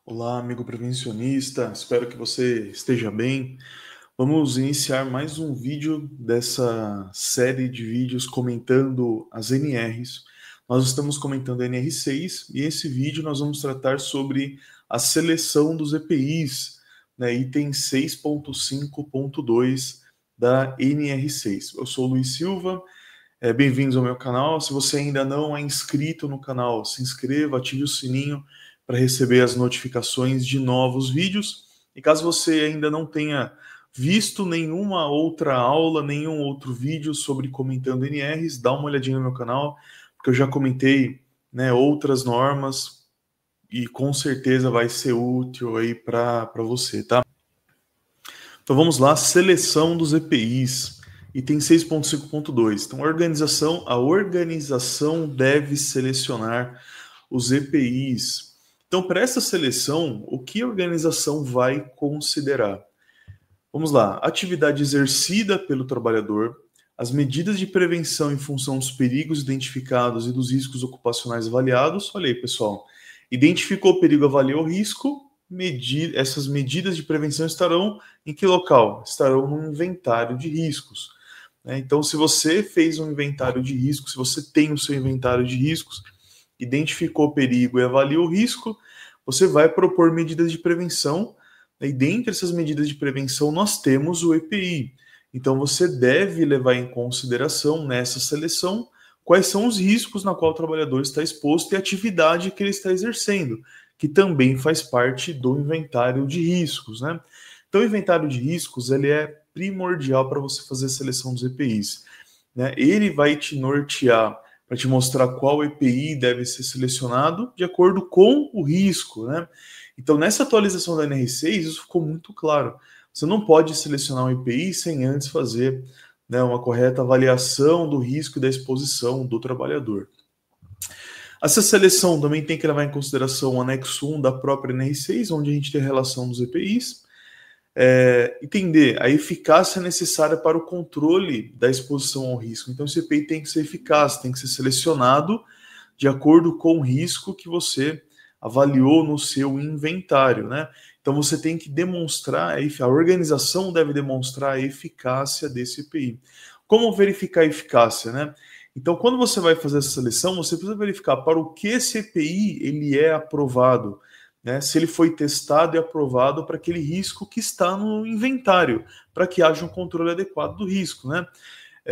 Olá, amigo prevencionista, espero que você esteja bem. Vamos iniciar mais um vídeo dessa série de vídeos comentando as NRs. Nós estamos comentando a NR6 e esse vídeo nós vamos tratar sobre a seleção dos EPIs, né, item 6.5.2 da NR6. Eu sou o Luiz Silva, bem-vindos ao meu canal. Se você ainda não é inscrito no canal, se inscreva, ative o sininho para receber as notificações de novos vídeos. E caso você ainda não tenha visto nenhuma outra aula, nenhum outro vídeo sobre comentando NRs, dá uma olhadinha no meu canal, porque eu já comentei, né, outras normas e com certeza vai ser útil aí para você, tá? Então vamos lá, seleção dos EPIs. Item 6.5.2. Então a organização deve selecionar os EPIs. Então, para essa seleção, o que a organização vai considerar? Vamos lá, atividade exercida pelo trabalhador, as medidas de prevenção em função dos perigos identificados e dos riscos ocupacionais avaliados. Olha aí, pessoal. Identificou o perigo, avaliou o risco, essas medidas de prevenção estarão em que local? Estarão no inventário de riscos. Então, se você fez um inventário de riscos, se você tem o seu inventário de riscos, identificou o perigo e avaliou o risco, você vai propor medidas de prevenção, e dentre essas medidas de prevenção nós temos o EPI. Então você deve levar em consideração nessa seleção quais são os riscos na qual o trabalhador está exposto e a atividade que ele está exercendo, que também faz parte do inventário de riscos, né? Então o inventário de riscos ele é primordial para você fazer a seleção dos EPIs, né? Ele vai te nortear para te mostrar qual EPI deve ser selecionado de acordo com o risco, né? Então, nessa atualização da NR6, isso ficou muito claro. Você não pode selecionar um EPI sem antes fazer, né, uma correta avaliação do risco e da exposição do trabalhador. Essa seleção também tem que levar em consideração o anexo 1 da própria NR6, onde a gente tem a relação dos EPIs. Entender a eficácia necessária para o controle da exposição ao risco. Então, esse EPI tem que ser eficaz, tem que ser selecionado de acordo com o risco que você avaliou no seu inventário, né? Então, você tem que demonstrar, a organização deve demonstrar a eficácia desse EPI. Como verificar a eficácia, né? Então, quando você vai fazer essa seleção, você precisa verificar para o que esse EPI ele é aprovado, né, se ele foi testado e aprovado para aquele risco que está no inventário, para que haja um controle adequado do risco, né?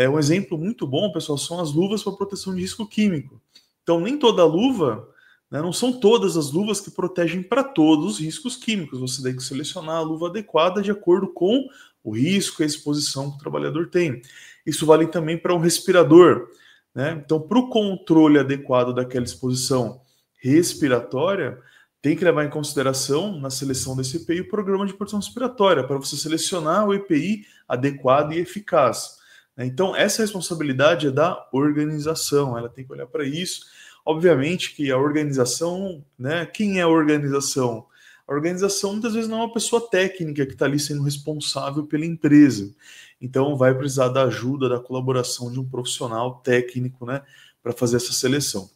Um exemplo muito bom, pessoal, são as luvas para proteção de risco químico. Então, nem toda luva, né, não são todas as luvas que protegem para todos os riscos químicos. Você tem que selecionar a luva adequada de acordo com o risco e a exposição que o trabalhador tem. Isso vale também para um respirador, né? Então, para o controle adequado daquela exposição respiratória, tem que levar em consideração, na seleção desse EPI, o programa de proteção respiratória, para você selecionar o EPI adequado e eficaz. Então, essa responsabilidade é da organização, ela tem que olhar para isso. Obviamente que a organização, né? Quem é a organização? A organização muitas vezes não é uma pessoa técnica que está ali sendo responsável pela empresa. Então, vai precisar da ajuda, da colaboração de um profissional técnico, né? Para fazer essa seleção.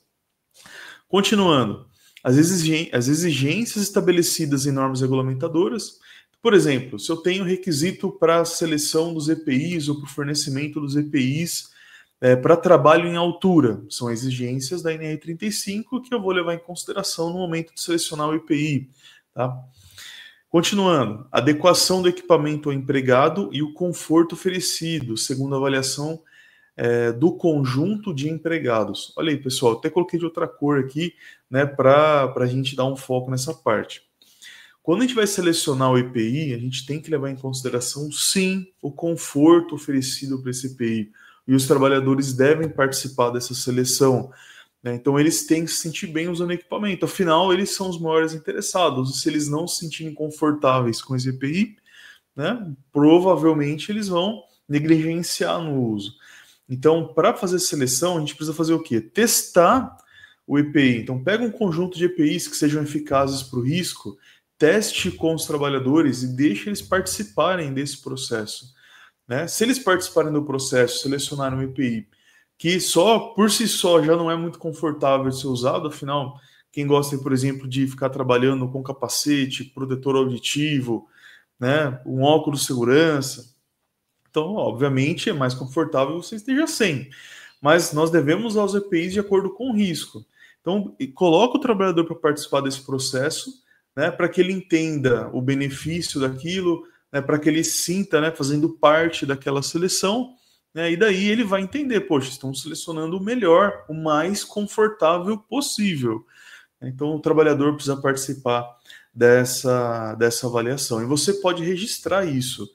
Continuando, as exigências estabelecidas em normas regulamentadoras. Por exemplo, se eu tenho requisito para a seleção dos EPIs ou para o fornecimento dos EPIs para trabalho em altura, são exigências da NR35 que eu vou levar em consideração no momento de selecionar o EPI. Tá? Continuando, adequação do equipamento ao empregado e o conforto oferecido, segundo a avaliação do conjunto de empregados. Olha aí, pessoal, até coloquei de outra cor aqui, né, para a gente dar um foco nessa parte. Quando a gente vai selecionar o EPI, a gente tem que levar em consideração, sim, o conforto oferecido para esse EPI. E os trabalhadores devem participar dessa seleção, né? Então, eles têm que se sentir bem usando o equipamento. Afinal, eles são os maiores interessados. E se eles não se sentirem confortáveis com esse EPI, né, provavelmente eles vão negligenciar no uso. Então, para fazer seleção, a gente precisa fazer o quê? Testar o EPI. Então, pega um conjunto de EPIs que sejam eficazes para o risco, teste com os trabalhadores e deixe eles participarem desse processo, né? Se eles participarem do processo, selecionarem um EPI que só por si só já não é muito confortável de ser usado, afinal, quem gosta, por exemplo, de ficar trabalhando com capacete, protetor auditivo, né, um óculos de segurança. Então, obviamente, é mais confortável você esteja sem. Mas nós devemos usar os EPIs de acordo com o risco. Então, coloca o trabalhador para participar desse processo, né, para que ele entenda o benefício daquilo, né, para que ele sinta, né, fazendo parte daquela seleção, né, e daí ele vai entender, poxa, estão selecionando o melhor, o mais confortável possível. Então, o trabalhador precisa participar dessa avaliação. E você pode registrar isso,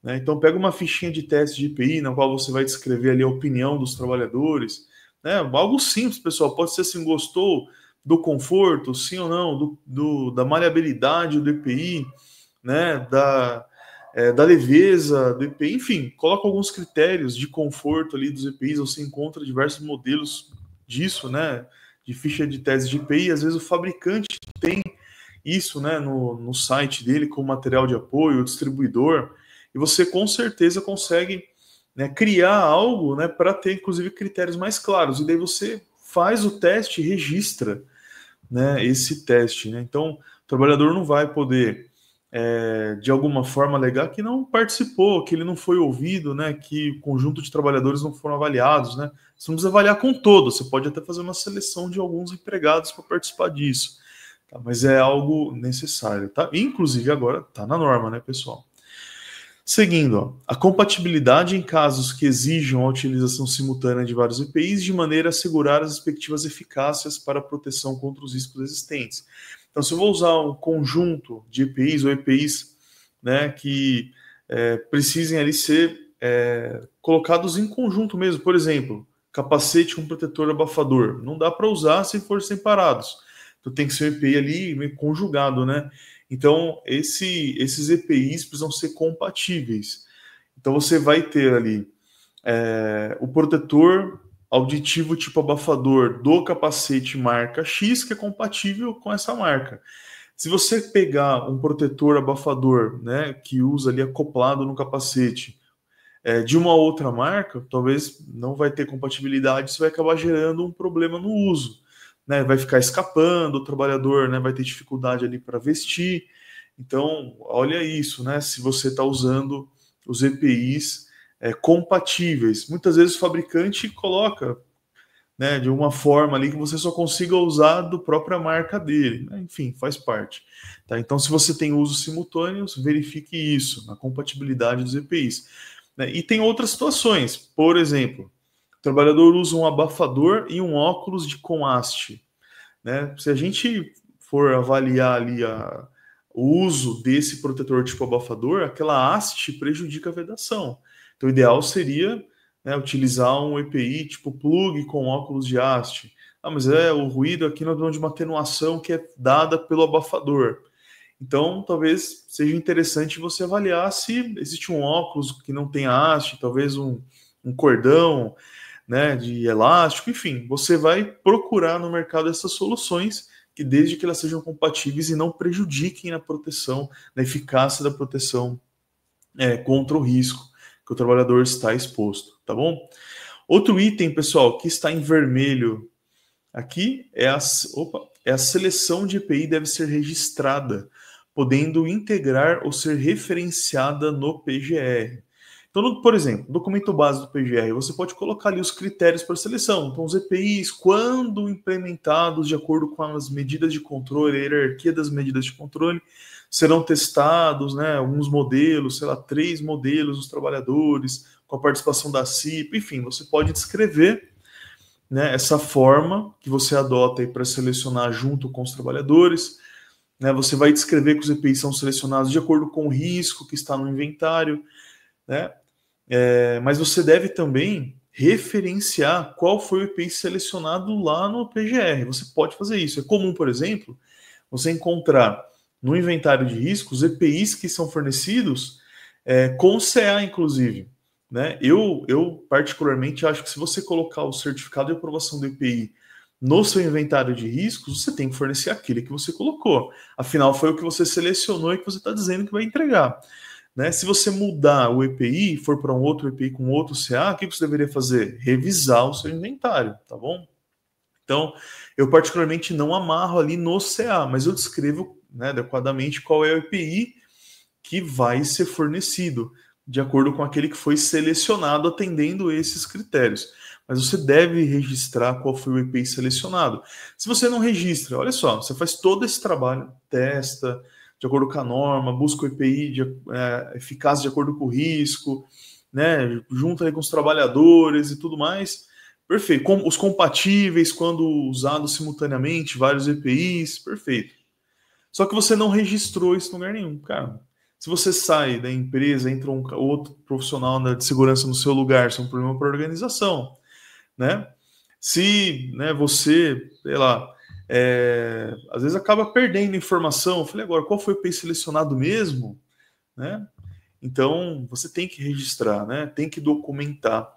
né? Então, pega uma fichinha de teste de EPI, na qual você vai descrever ali a opinião dos trabalhadores, né? Algo simples, pessoal, pode ser assim, gostou do conforto, sim ou não, da maleabilidade do EPI, né? Da leveza do EPI, enfim, coloca alguns critérios de conforto ali dos EPIs, você encontra diversos modelos disso, né? De ficha de teste de EPI, às vezes o fabricante tem isso, né, no site dele como material de apoio, o distribuidor, e você com certeza consegue, né, criar algo, né, para ter inclusive critérios mais claros, e daí você faz o teste e registra, né, esse teste, né? Então o trabalhador não vai poder de alguma forma alegar que não participou, que ele não foi ouvido, né, que o conjunto de trabalhadores não foram avaliados, né? Você não precisa avaliar com todos, você pode até fazer uma seleção de alguns empregados para participar disso, tá? Mas é algo necessário, tá? Inclusive agora está na norma, né, pessoal? Seguindo, ó, a compatibilidade em casos que exijam a utilização simultânea de vários EPIs de maneira a assegurar as respectivas eficácias para a proteção contra os riscos existentes. Então, se eu vou usar um conjunto de EPIs ou EPIs, né, que precisem ali ser colocados em conjunto mesmo, por exemplo, capacete com protetor abafador, não dá para usar se for separados. Então tem que ser um EPI ali meio conjugado, né? Então, esses EPIs precisam ser compatíveis. Então, você vai ter ali o protetor auditivo tipo abafador do capacete marca X, que é compatível com essa marca. Se você pegar um protetor abafador, né, que usa ali acoplado no capacete, de uma outra marca, talvez não vai ter compatibilidade, isso vai acabar gerando um problema no uso, né? Vai ficar escapando, o trabalhador, né, vai ter dificuldade ali para vestir. Então, olha isso, né? Se você está usando os EPIs compatíveis. Muitas vezes o fabricante coloca, né, de uma forma ali que você só consiga usar do própria marca dele, né? Enfim, faz parte, tá? Então, se você tem usos simultâneos, verifique isso, na compatibilidade dos EPIs, né? E tem outras situações, por exemplo, o trabalhador usa um abafador e um óculos com haste, né? Se a gente for avaliar ali o uso desse protetor tipo abafador, aquela haste prejudica a vedação. Então, o ideal seria, né, utilizar um EPI tipo plug com óculos de haste. Ah, mas o ruído aqui não é de uma atenuação que é dada pelo abafador. Então, talvez seja interessante você avaliar se existe um óculos que não tem haste, talvez um cordão, né, de elástico, enfim, você vai procurar no mercado essas soluções que desde que elas sejam compatíveis e não prejudiquem na proteção, na eficácia da proteção contra o risco que o trabalhador está exposto, tá bom? Outro item, pessoal, que está em vermelho aqui é a seleção de EPI deve ser registrada, podendo integrar ou ser referenciada no PGR. Então, por exemplo, documento base do PGR, você pode colocar ali os critérios para seleção. Então, os EPIs, quando implementados de acordo com as medidas de controle, a hierarquia das medidas de controle, serão testados, né, alguns modelos, sei lá, 3 modelos dos trabalhadores, com a participação da CIP, enfim, você pode descrever, né, essa forma que você adota para selecionar junto com os trabalhadores, né, você vai descrever que os EPIs são selecionados de acordo com o risco que está no inventário, né, mas você deve também referenciar qual foi o EPI selecionado lá no PGR. Você pode fazer isso. É comum, por exemplo, você encontrar no inventário de riscos EPIs que são fornecidos com CA, inclusive, né? Eu particularmente acho que se você colocar o certificado de aprovação do EPI no seu inventário de riscos, você tem que fornecer aquele que você colocou. Afinal, foi o que você selecionou e que você está dizendo que vai entregar. Né? Se você mudar o EPI e for para um outro EPI com outro CA, o que você deveria fazer? Revisar o seu inventário, tá bom? Então, eu particularmente não amarro ali no CA, mas eu descrevo, né, adequadamente qual é o EPI que vai ser fornecido, de acordo com aquele que foi selecionado atendendo esses critérios. Mas você deve registrar qual foi o EPI selecionado. Se você não registra, olha só, você faz todo esse trabalho, testa de acordo com a norma, busca o EPI eficaz de acordo com o risco, né, junta aí com os trabalhadores e tudo mais. Perfeito. Os compatíveis, quando usados simultaneamente, vários EPIs, perfeito. Só que você não registrou isso em lugar nenhum, cara. Se você sai da empresa, entra outro profissional de segurança no seu lugar, isso é um problema para a organização, né? Se, né, você, sei lá, às vezes acaba perdendo informação. Eu falei, agora, qual foi o EPI selecionado mesmo? Né? Então, você tem que registrar, né? Tem que documentar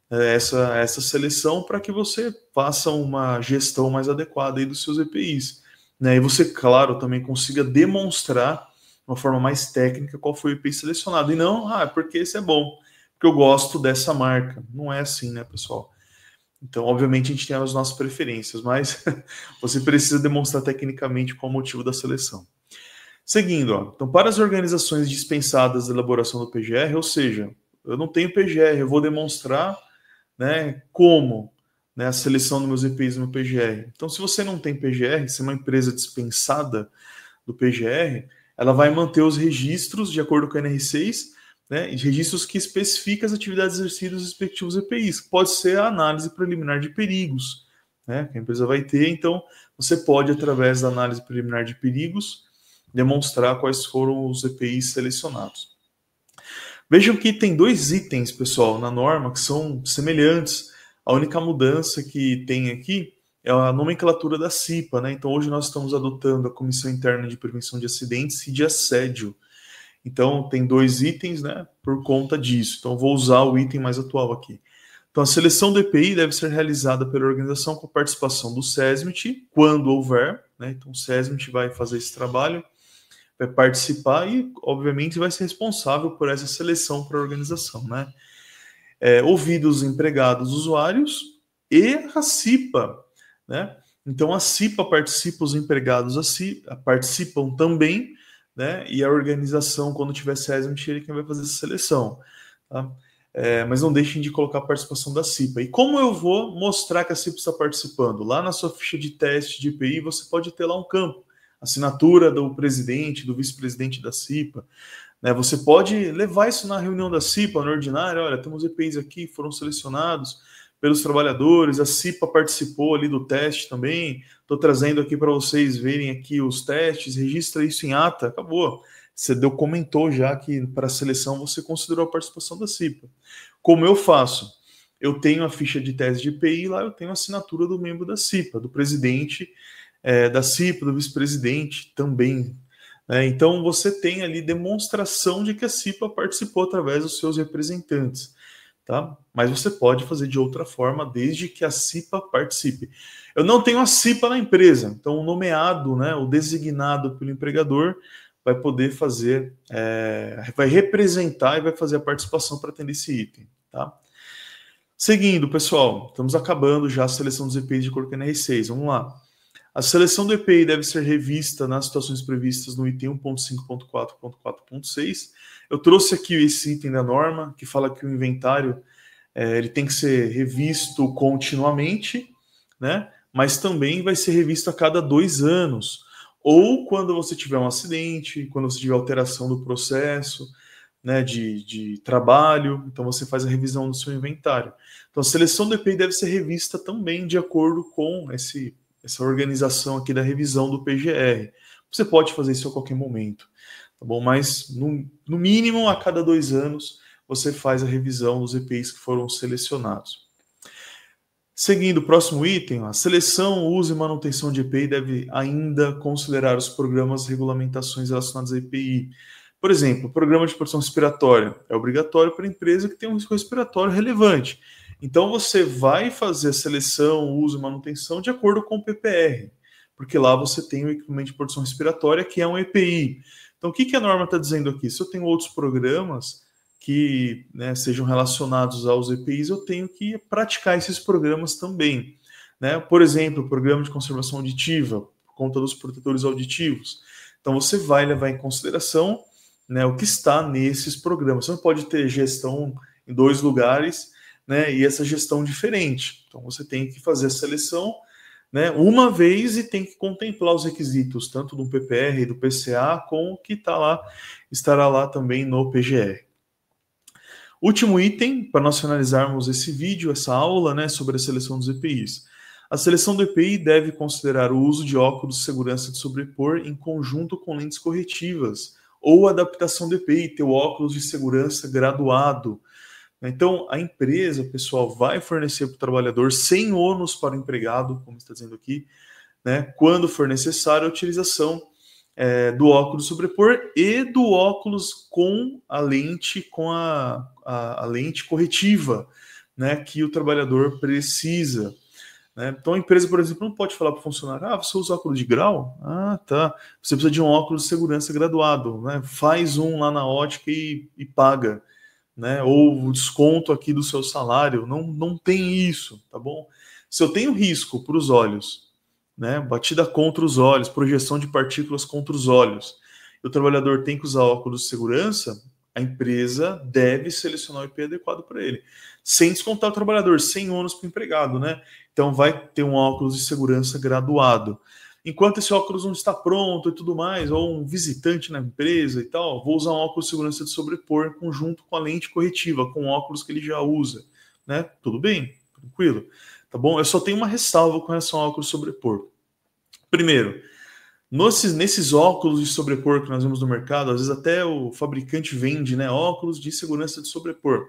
essa seleção para que você faça uma gestão mais adequada aí dos seus EPIs. Né? E você, claro, também consiga demonstrar de uma forma mais técnica qual foi o EPI selecionado. E não, porque esse é bom, porque eu gosto dessa marca. Não é assim, né, pessoal? Então, obviamente, a gente tem as nossas preferências, mas você precisa demonstrar tecnicamente qual o motivo da seleção. Seguindo, ó, então, para as organizações dispensadas da elaboração do PGR, ou seja, eu não tenho PGR, eu vou demonstrar, né, como, né, a seleção dos meus EPIs no PGR. Então, se você não tem PGR, se é uma empresa dispensada do PGR, ela vai manter os registros de acordo com a NR6, né, registros que especificam as atividades exercidas dos respectivos EPIs, que pode ser a análise preliminar de perigos, né, que a empresa vai ter. Então, você pode, através da análise preliminar de perigos, demonstrar quais foram os EPIs selecionados. Vejam que tem 2 itens, pessoal, na norma que são semelhantes. A única mudança que tem aqui é a nomenclatura da CIPA, né? Então, hoje nós estamos adotando a Comissão Interna de Prevenção de Acidentes e de Assédio. Então, tem 2 itens, né, por conta disso. Então, vou usar o item mais atual aqui. Então, a seleção do EPI deve ser realizada pela organização com a participação do SESMIT, quando houver, né? Então, o SESMIT vai fazer esse trabalho, vai participar e, obviamente, vai ser responsável por essa seleção para a organização, né? Ouvidos os empregados, usuários e a CIPA, né? Então, a CIPA participa, os empregados participam também, né? E a organização, quando tiver SESMIT, ele quem vai fazer essa seleção, tá? Mas não deixem de colocar a participação da CIPA. E como eu vou mostrar que a CIPA está participando? Lá na sua ficha de teste de IPI, você pode ter lá um campo, assinatura do presidente, do vice-presidente da CIPA. Né? Você pode levar isso na reunião da CIPA, no ordinário. Olha, temos EPIs aqui, foram selecionados pelos trabalhadores, a CIPA participou ali do teste também. Estou trazendo aqui para vocês verem aqui os testes, registra isso em ata, acabou. Você documentou já que para a seleção você considerou a participação da CIPA. Como eu faço? Eu tenho a ficha de teste de IPI, lá eu tenho a assinatura do membro da CIPA, do presidente da CIPA, do vice-presidente também. Então você tem ali demonstração de que a CIPA participou através dos seus representantes. Tá? Mas você pode fazer de outra forma, desde que a CIPA participe. Eu não tenho a CIPA na empresa, então o nomeado, né, o designado pelo empregador, vai poder fazer, vai representar e vai fazer a participação para atender esse item. Tá? Seguindo, pessoal, estamos acabando já a seleção dos EPIs de acordo com a NR6. Vamos lá. A seleção do EPI deve ser revista nas situações previstas no item 1.5.4.4.6. Eu trouxe aqui esse item da norma, que fala que o inventário ele tem que ser revisto continuamente, né? Mas também vai ser revisto a cada 2 anos. Ou quando você tiver um acidente, quando você tiver alteração do processo, né, de trabalho, então você faz a revisão do seu inventário. Então a seleção do EPI deve ser revista também de acordo com essa organização aqui da revisão do PGR. Você pode fazer isso a qualquer momento, tá bom? Mas no mínimo a cada 2 anos você faz a revisão dos EPIs que foram selecionados. Seguindo o próximo item, a seleção, uso e manutenção de EPI deve ainda considerar os programas e regulamentações relacionados a EPI. Por exemplo, o programa de proteção respiratória é obrigatório para a empresa que tem um risco respiratório relevante. Então você vai fazer a seleção, uso e manutenção de acordo com o PPR, porque lá você tem o equipamento de proteção respiratória, que é um EPI. Então o que a norma está dizendo aqui? Se eu tenho outros programas que, né, sejam relacionados aos EPIs, eu tenho que praticar esses programas também. né? Por exemplo, o programa de conservação auditiva, por conta dos protetores auditivos. Então, você vai levar em consideração, né, o que está nesses programas. Você não pode ter gestão em 2 lugares, né, e essa gestão diferente. Então, você tem que fazer a seleção, né, uma vez e tem que contemplar os requisitos, tanto do PPR e do PCA, com o que está lá, estará lá também no PGR. Último item, para nós finalizarmos esse vídeo, essa aula, né, sobre a seleção dos EPIs. A seleção do EPI deve considerar o uso de óculos de segurança de sobrepor em conjunto com lentes corretivas, ou adaptação do EPI, ter o óculos de segurança graduado. Então, a empresa, pessoal, vai fornecer para o trabalhador sem ônus para o empregado, como está dizendo aqui, né, quando for necessário, a utilização do óculos sobrepor e do óculos com a lente, a lente corretiva, né, que o trabalhador precisa. Né? Então, a empresa, por exemplo, não pode falar para o funcionário: você usa óculos de grau? Ah, tá. Você precisa de um óculos de segurança graduado, né? Faz um lá na ótica e paga. Né, ou o desconto aqui do seu salário, não tem isso, tá bom? Se eu tenho risco para os olhos, né, batida contra os olhos, projeção de partículas contra os olhos, e o trabalhador tem que usar óculos de segurança, a empresa deve selecionar o IP adequado para ele, sem descontar o trabalhador, sem ônus para o empregado, né? Então vai ter um óculos de segurança graduado. Enquanto esse óculos não está pronto e tudo mais, ou um visitante na empresa e tal, vou usar um óculos de segurança de sobrepor em conjunto com a lente corretiva, com o óculos que ele já usa, né? Tudo bem, tranquilo, tá bom? Eu só tenho uma ressalva com relação ao óculos de sobrepor. Primeiro, nesses óculos de sobrepor que nós vemos no mercado, às vezes até o fabricante vende, né, óculos de segurança de sobrepor.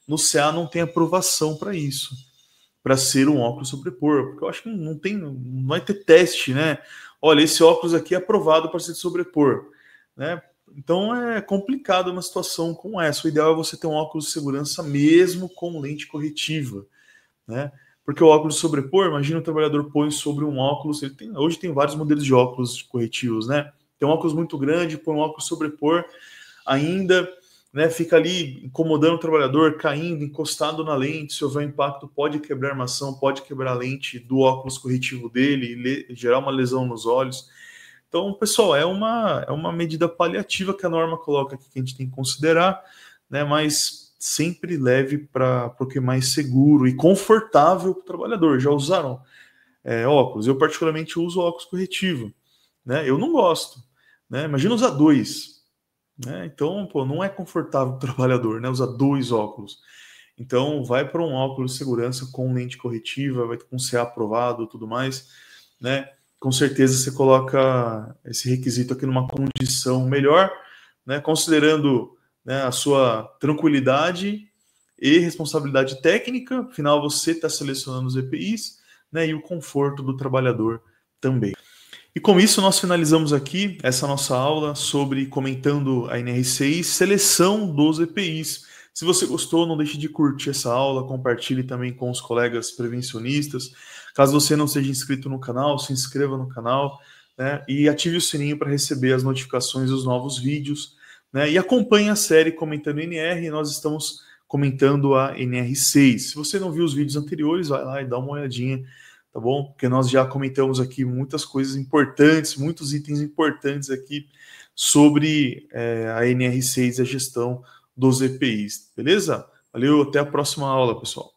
No CA não tem aprovação para isso, para ser um óculos sobrepor, porque eu acho que não vai ter teste, né? Olha, esse óculos aqui é aprovado para ser de sobrepor, né? Então é complicado uma situação como essa. O ideal é você ter um óculos de segurança mesmo com lente corretiva, né? Porque o óculos de sobrepor, imagina o trabalhador põe sobre um óculos, hoje tem vários modelos de óculos corretivos, né? Tem um óculos muito grande, põe um óculos sobrepor, ainda, né, fica ali incomodando o trabalhador, caindo, encostado na lente. Se houver impacto, pode quebrar a armação, pode quebrar a lente do óculos corretivo dele e gerar uma lesão nos olhos. Então, pessoal, é uma medida paliativa que a norma coloca aqui, que a gente tem que considerar, né, mas sempre leve para o que é mais seguro e confortável para o trabalhador. Já usaram óculos? Eu particularmente uso óculos corretivo, né? Eu não gosto, né? Imagina usar 2. Né? Então, não é confortável para o trabalhador, né, usar 2 óculos. Então, vai para um óculos de segurança com lente corretiva, vai com CA aprovado, tudo mais, né? Com certeza você coloca esse requisito aqui numa condição melhor, né, considerando, né, a sua tranquilidade e responsabilidade técnica. Afinal, você está selecionando os EPIs, né, e o conforto do trabalhador também. E com isso nós finalizamos aqui essa nossa aula sobre comentando a NR6 e seleção dos EPIs. Se você gostou, não deixe de curtir essa aula, compartilhe também com os colegas prevencionistas. Caso você não seja inscrito no canal, se inscreva no canal, né, e ative o sininho para receber as notificações dos novos vídeos, né, e acompanhe a série Comentando NR. Nós estamos comentando a NR6. Se você não viu os vídeos anteriores, vai lá e dá uma olhadinha, tá bom? Porque nós já comentamos aqui muitas coisas importantes, muitos itens importantes aqui sobre a NR6 e a gestão dos EPIs, beleza? Valeu, até a próxima aula, pessoal.